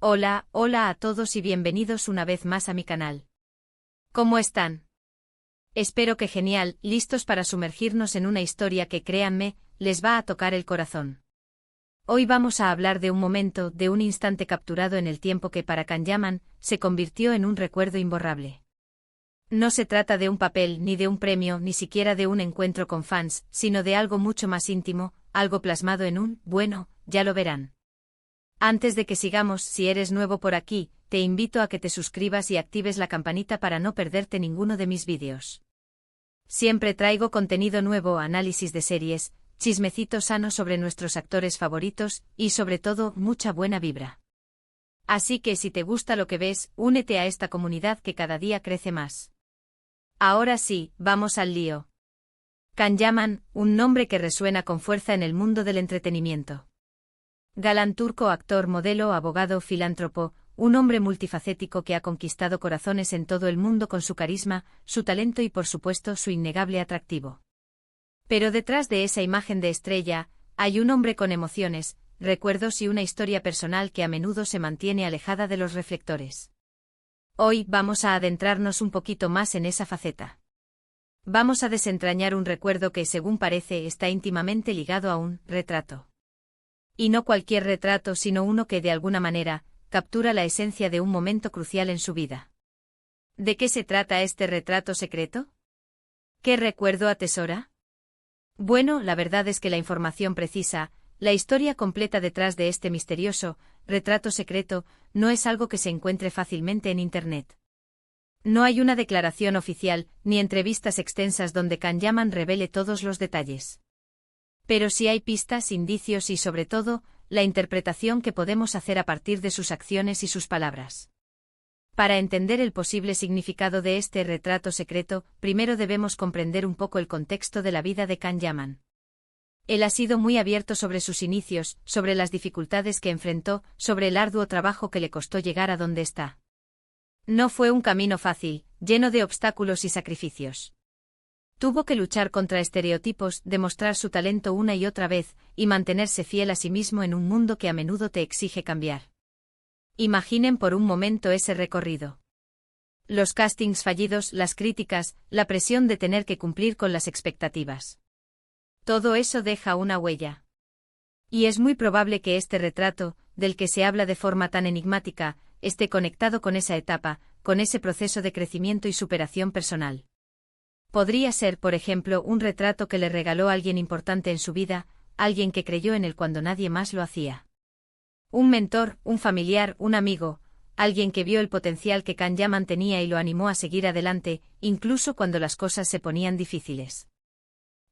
Hola, hola a todos y bienvenidos una vez más a mi canal. ¿Cómo están? Espero que genial, listos para sumergirnos en una historia que, créanme, les va a tocar el corazón. Hoy vamos a hablar de un momento, de un instante capturado en el tiempo que para Kanyaman se convirtió en un recuerdo imborrable. No se trata de un papel, ni de un premio, ni siquiera de un encuentro con fans, sino de algo mucho más íntimo, algo plasmado en bueno, ya lo verán. Antes de que sigamos, si eres nuevo por aquí, te invito a que te suscribas y actives la campanita para no perderte ninguno de mis vídeos. Siempre traigo contenido nuevo, análisis de series, chismecito sano sobre nuestros actores favoritos, y sobre todo, mucha buena vibra. Así que si te gusta lo que ves, únete a esta comunidad que cada día crece más. Ahora sí, vamos al lío. Kanyaman, un nombre que resuena con fuerza en el mundo del entretenimiento. Galán turco, actor, modelo, abogado, filántropo, un hombre multifacético que ha conquistado corazones en todo el mundo con su carisma, su talento y por supuesto su innegable atractivo. Pero detrás de esa imagen de estrella, hay un hombre con emociones, recuerdos y una historia personal que a menudo se mantiene alejada de los reflectores. Hoy vamos a adentrarnos un poquito más en esa faceta. Vamos a desentrañar un recuerdo que, según parece, está íntimamente ligado a un retrato. Y no cualquier retrato, sino uno que, de alguna manera, captura la esencia de un momento crucial en su vida. ¿De qué se trata este retrato secreto? ¿Qué recuerdo atesora? Bueno, la verdad es que la información precisa, la historia completa detrás de este misterioso retrato secreto, no es algo que se encuentre fácilmente en Internet. No hay una declaración oficial, ni entrevistas extensas donde Kanyaman revele todos los detalles. Pero sí hay pistas, indicios y, sobre todo, la interpretación que podemos hacer a partir de sus acciones y sus palabras. Para entender el posible significado de este retrato secreto, primero debemos comprender un poco el contexto de la vida de Kanyaman. Él ha sido muy abierto sobre sus inicios, sobre las dificultades que enfrentó, sobre el arduo trabajo que le costó llegar a donde está. No fue un camino fácil, lleno de obstáculos y sacrificios. Tuvo que luchar contra estereotipos, demostrar su talento una y otra vez, y mantenerse fiel a sí mismo en un mundo que a menudo te exige cambiar. Imaginen por un momento ese recorrido. Los castings fallidos, las críticas, la presión de tener que cumplir con las expectativas. Todo eso deja una huella. Y es muy probable que este retrato, del que se habla de forma tan enigmática, esté conectado con esa etapa, con ese proceso de crecimiento y superación personal. Podría ser, por ejemplo, un retrato que le regaló alguien importante en su vida, alguien que creyó en él cuando nadie más lo hacía. Un mentor, un familiar, un amigo, alguien que vio el potencial que Kanyaman tenía y lo animó a seguir adelante, incluso cuando las cosas se ponían difíciles.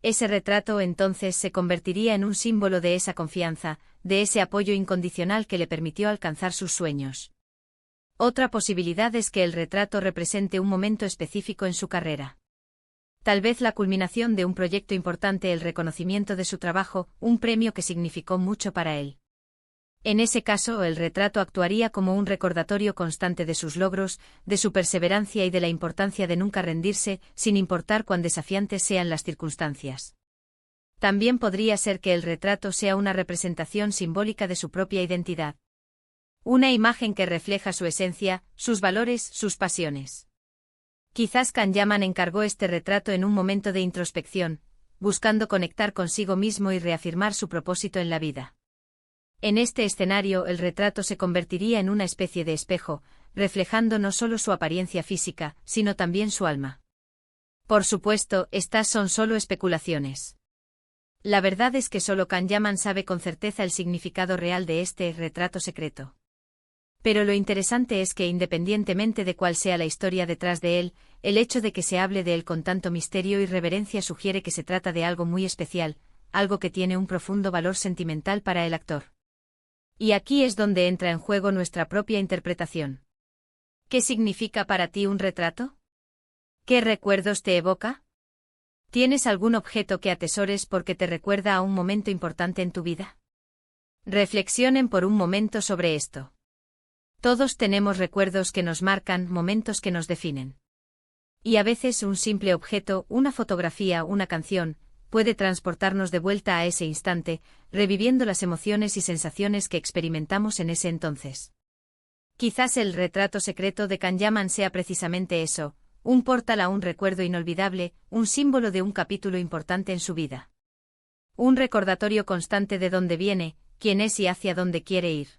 Ese retrato entonces se convertiría en un símbolo de esa confianza, de ese apoyo incondicional que le permitió alcanzar sus sueños. Otra posibilidad es que el retrato represente un momento específico en su carrera. Tal vez la culminación de un proyecto importante, el reconocimiento de su trabajo, un premio que significó mucho para él. En ese caso, el retrato actuaría como un recordatorio constante de sus logros, de su perseverancia y de la importancia de nunca rendirse, sin importar cuán desafiantes sean las circunstancias. También podría ser que el retrato sea una representación simbólica de su propia identidad. Una imagen que refleja su esencia, sus valores, sus pasiones. Quizás Kanyaman encargó este retrato en un momento de introspección, buscando conectar consigo mismo y reafirmar su propósito en la vida. En este escenario, el retrato se convertiría en una especie de espejo, reflejando no solo su apariencia física, sino también su alma. Por supuesto, estas son solo especulaciones. La verdad es que solo Kanyaman sabe con certeza el significado real de este retrato secreto. Pero lo interesante es que, independientemente de cuál sea la historia detrás de él, el hecho de que se hable de él con tanto misterio y reverencia sugiere que se trata de algo muy especial, algo que tiene un profundo valor sentimental para el actor. Y aquí es donde entra en juego nuestra propia interpretación. ¿Qué significa para ti un retrato? ¿Qué recuerdos te evoca? ¿Tienes algún objeto que atesores porque te recuerda a un momento importante en tu vida? Reflexionen por un momento sobre esto. Todos tenemos recuerdos que nos marcan, momentos que nos definen. Y a veces un simple objeto, una fotografía, una canción, puede transportarnos de vuelta a ese instante, reviviendo las emociones y sensaciones que experimentamos en ese entonces. Quizás el retrato secreto de Kanyaman sea precisamente eso, un portal a un recuerdo inolvidable, un símbolo de un capítulo importante en su vida. Un recordatorio constante de dónde viene, quién es y hacia dónde quiere ir.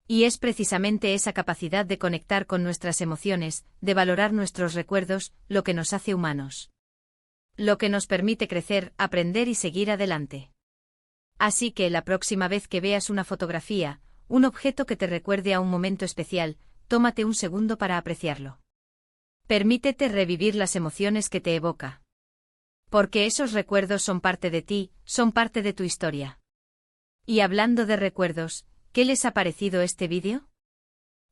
Y es precisamente esa capacidad de conectar con nuestras emociones, de valorar nuestros recuerdos, lo que nos hace humanos. Lo que nos permite crecer, aprender y seguir adelante. Así que la próxima vez que veas una fotografía, un objeto que te recuerde a un momento especial, tómate un segundo para apreciarlo. Permítete revivir las emociones que te evoca. Porque esos recuerdos son parte de ti, son parte de tu historia. Y hablando de recuerdos, ¿qué les ha parecido este vídeo?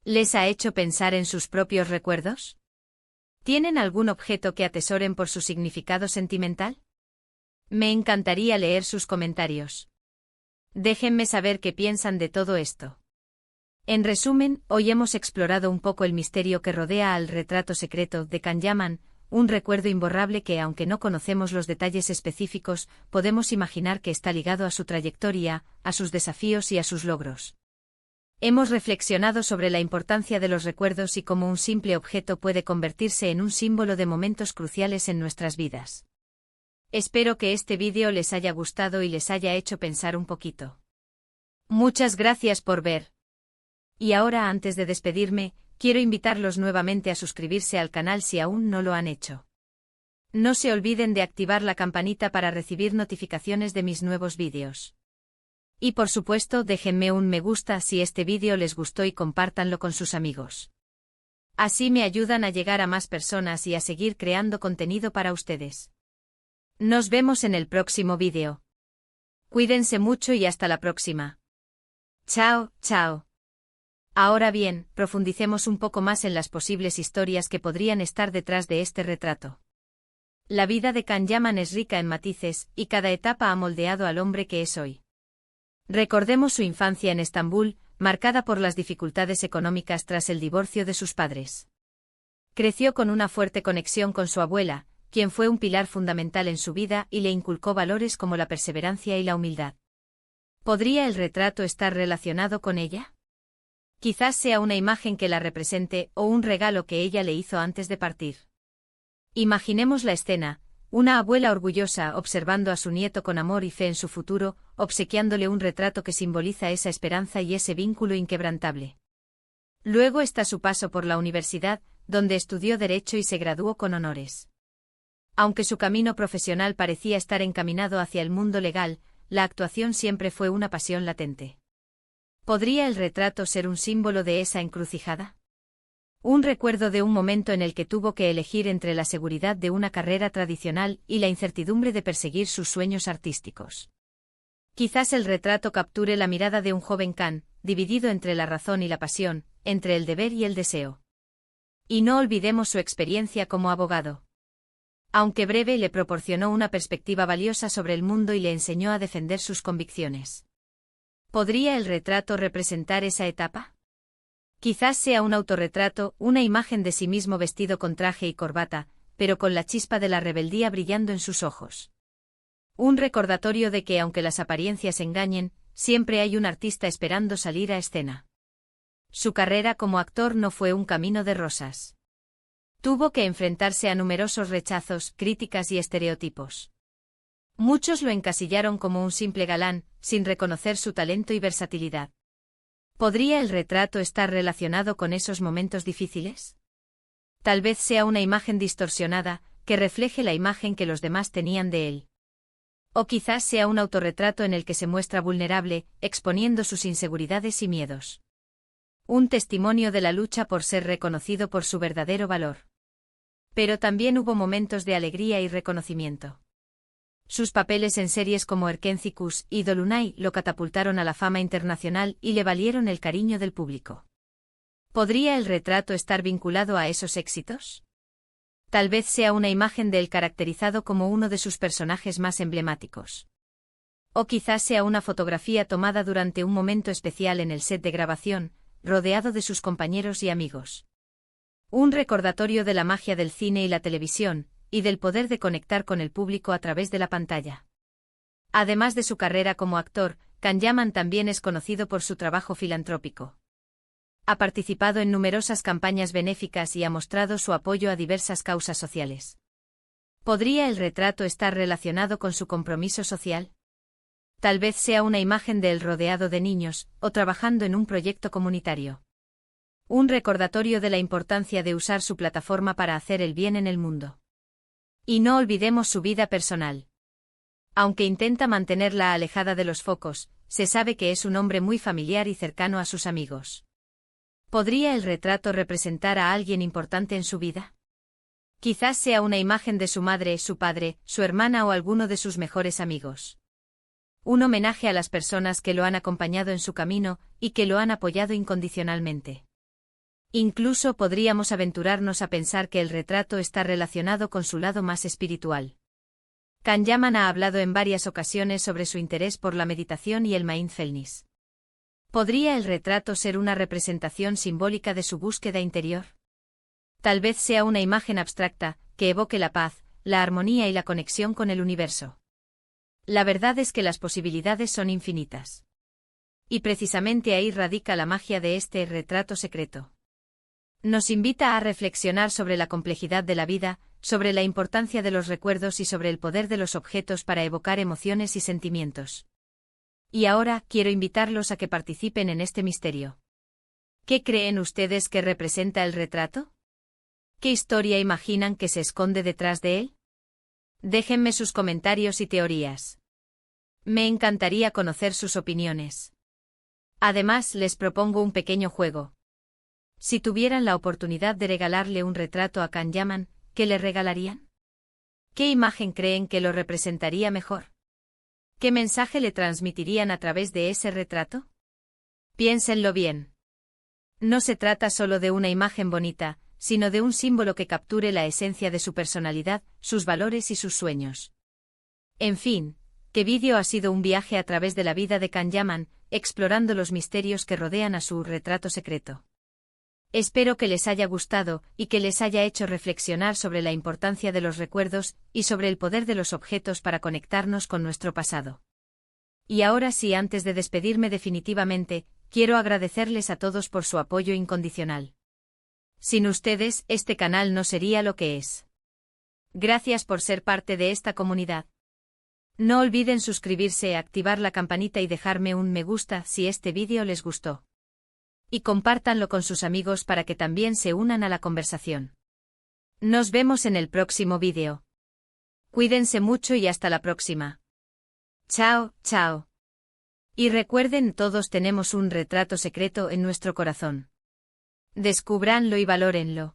¿Les ha hecho pensar en sus propios recuerdos? ¿Tienen algún objeto que atesoren por su significado sentimental? Me encantaría leer sus comentarios. Déjenme saber qué piensan de todo esto. En resumen, hoy hemos explorado un poco el misterio que rodea al retrato secreto de Kanyaman, un recuerdo imborrable que, aunque no conocemos los detalles específicos, podemos imaginar que está ligado a su trayectoria, a sus desafíos y a sus logros. Hemos reflexionado sobre la importancia de los recuerdos y cómo un simple objeto puede convertirse en un símbolo de momentos cruciales en nuestras vidas. Espero que este vídeo les haya gustado y les haya hecho pensar un poquito. Muchas gracias por ver. Y ahora, antes de despedirme, quiero invitarlos nuevamente a suscribirse al canal si aún no lo han hecho. No se olviden de activar la campanita para recibir notificaciones de mis nuevos vídeos. Y por supuesto, déjenme un me gusta si este vídeo les gustó y compártanlo con sus amigos. Así me ayudan a llegar a más personas y a seguir creando contenido para ustedes. Nos vemos en el próximo vídeo. Cuídense mucho y hasta la próxima. Chao, chao. Ahora bien, profundicemos un poco más en las posibles historias que podrían estar detrás de este retrato. La vida de Kanyaman es rica en matices, y cada etapa ha moldeado al hombre que es hoy. Recordemos su infancia en Estambul, marcada por las dificultades económicas tras el divorcio de sus padres. Creció con una fuerte conexión con su abuela, quien fue un pilar fundamental en su vida y le inculcó valores como la perseverancia y la humildad. ¿Podría el retrato estar relacionado con ella? Quizás sea una imagen que la represente o un regalo que ella le hizo antes de partir. Imaginemos la escena, una abuela orgullosa observando a su nieto con amor y fe en su futuro, obsequiándole un retrato que simboliza esa esperanza y ese vínculo inquebrantable. Luego está su paso por la universidad, donde estudió Derecho y se graduó con honores. Aunque su camino profesional parecía estar encaminado hacia el mundo legal, la actuación siempre fue una pasión latente. ¿Podría el retrato ser un símbolo de esa encrucijada? Un recuerdo de un momento en el que tuvo que elegir entre la seguridad de una carrera tradicional y la incertidumbre de perseguir sus sueños artísticos. Quizás el retrato capture la mirada de un joven Khan, dividido entre la razón y la pasión, entre el deber y el deseo. Y no olvidemos su experiencia como abogado. Aunque breve, le proporcionó una perspectiva valiosa sobre el mundo y le enseñó a defender sus convicciones. ¿Podría el retrato representar esa etapa? Quizás sea un autorretrato, una imagen de sí mismo vestido con traje y corbata, pero con la chispa de la rebeldía brillando en sus ojos. Un recordatorio de que, aunque las apariencias engañen, siempre hay un artista esperando salir a escena. Su carrera como actor no fue un camino de rosas. Tuvo que enfrentarse a numerosos rechazos, críticas y estereotipos. Muchos lo encasillaron como un simple galán, sin reconocer su talento y versatilidad. ¿Podría el retrato estar relacionado con esos momentos difíciles? Tal vez sea una imagen distorsionada, que refleje la imagen que los demás tenían de él. O quizás sea un autorretrato en el que se muestra vulnerable, exponiendo sus inseguridades y miedos. Un testimonio de la lucha por ser reconocido por su verdadero valor. Pero también hubo momentos de alegría y reconocimiento. Sus papeles en series como Erkencikus y Dolunay lo catapultaron a la fama internacional y le valieron el cariño del público. ¿Podría el retrato estar vinculado a esos éxitos? Tal vez sea una imagen de él caracterizado como uno de sus personajes más emblemáticos. O quizás sea una fotografía tomada durante un momento especial en el set de grabación, rodeado de sus compañeros y amigos. Un recordatorio de la magia del cine y la televisión, y del poder de conectar con el público a través de la pantalla. Además de su carrera como actor, Kanyaman también es conocido por su trabajo filantrópico. Ha participado en numerosas campañas benéficas y ha mostrado su apoyo a diversas causas sociales. ¿Podría el retrato estar relacionado con su compromiso social? Tal vez sea una imagen de él rodeado de niños, o trabajando en un proyecto comunitario. Un recordatorio de la importancia de usar su plataforma para hacer el bien en el mundo. Y no olvidemos su vida personal. Aunque intenta mantenerla alejada de los focos, se sabe que es un hombre muy familiar y cercano a sus amigos. ¿Podría el retrato representar a alguien importante en su vida? Quizás sea una imagen de su madre, su padre, su hermana o alguno de sus mejores amigos. Un homenaje a las personas que lo han acompañado en su camino y que lo han apoyado incondicionalmente. Incluso podríamos aventurarnos a pensar que el retrato está relacionado con su lado más espiritual. Kanyaman ha hablado en varias ocasiones sobre su interés por la meditación y el mindfulness. ¿Podría el retrato ser una representación simbólica de su búsqueda interior? Tal vez sea una imagen abstracta, que evoque la paz, la armonía y la conexión con el universo. La verdad es que las posibilidades son infinitas. Y precisamente ahí radica la magia de este retrato secreto. Nos invita a reflexionar sobre la complejidad de la vida, sobre la importancia de los recuerdos y sobre el poder de los objetos para evocar emociones y sentimientos. Y ahora quiero invitarlos a que participen en este misterio. ¿Qué creen ustedes que representa el retrato? ¿Qué historia imaginan que se esconde detrás de él? Déjenme sus comentarios y teorías. Me encantaría conocer sus opiniones. Además, les propongo un pequeño juego. Si tuvieran la oportunidad de regalarle un retrato a Kanyaman, ¿qué le regalarían? ¿Qué imagen creen que lo representaría mejor? ¿Qué mensaje le transmitirían a través de ese retrato? Piénsenlo bien. No se trata solo de una imagen bonita, sino de un símbolo que capture la esencia de su personalidad, sus valores y sus sueños. En fin, ¿qué vídeo ha sido un viaje a través de la vida de Kanyaman, explorando los misterios que rodean a su retrato secreto? Espero que les haya gustado y que les haya hecho reflexionar sobre la importancia de los recuerdos y sobre el poder de los objetos para conectarnos con nuestro pasado. Y ahora sí, antes de despedirme definitivamente, quiero agradecerles a todos por su apoyo incondicional. Sin ustedes, este canal no sería lo que es. Gracias por ser parte de esta comunidad. No olviden suscribirse, activar la campanita y dejarme un me gusta si este vídeo les gustó. Y compártanlo con sus amigos para que también se unan a la conversación. Nos vemos en el próximo vídeo. Cuídense mucho y hasta la próxima. Chao, chao. Y recuerden, todos tenemos un retrato secreto en nuestro corazón. Descúbranlo y valórenlo.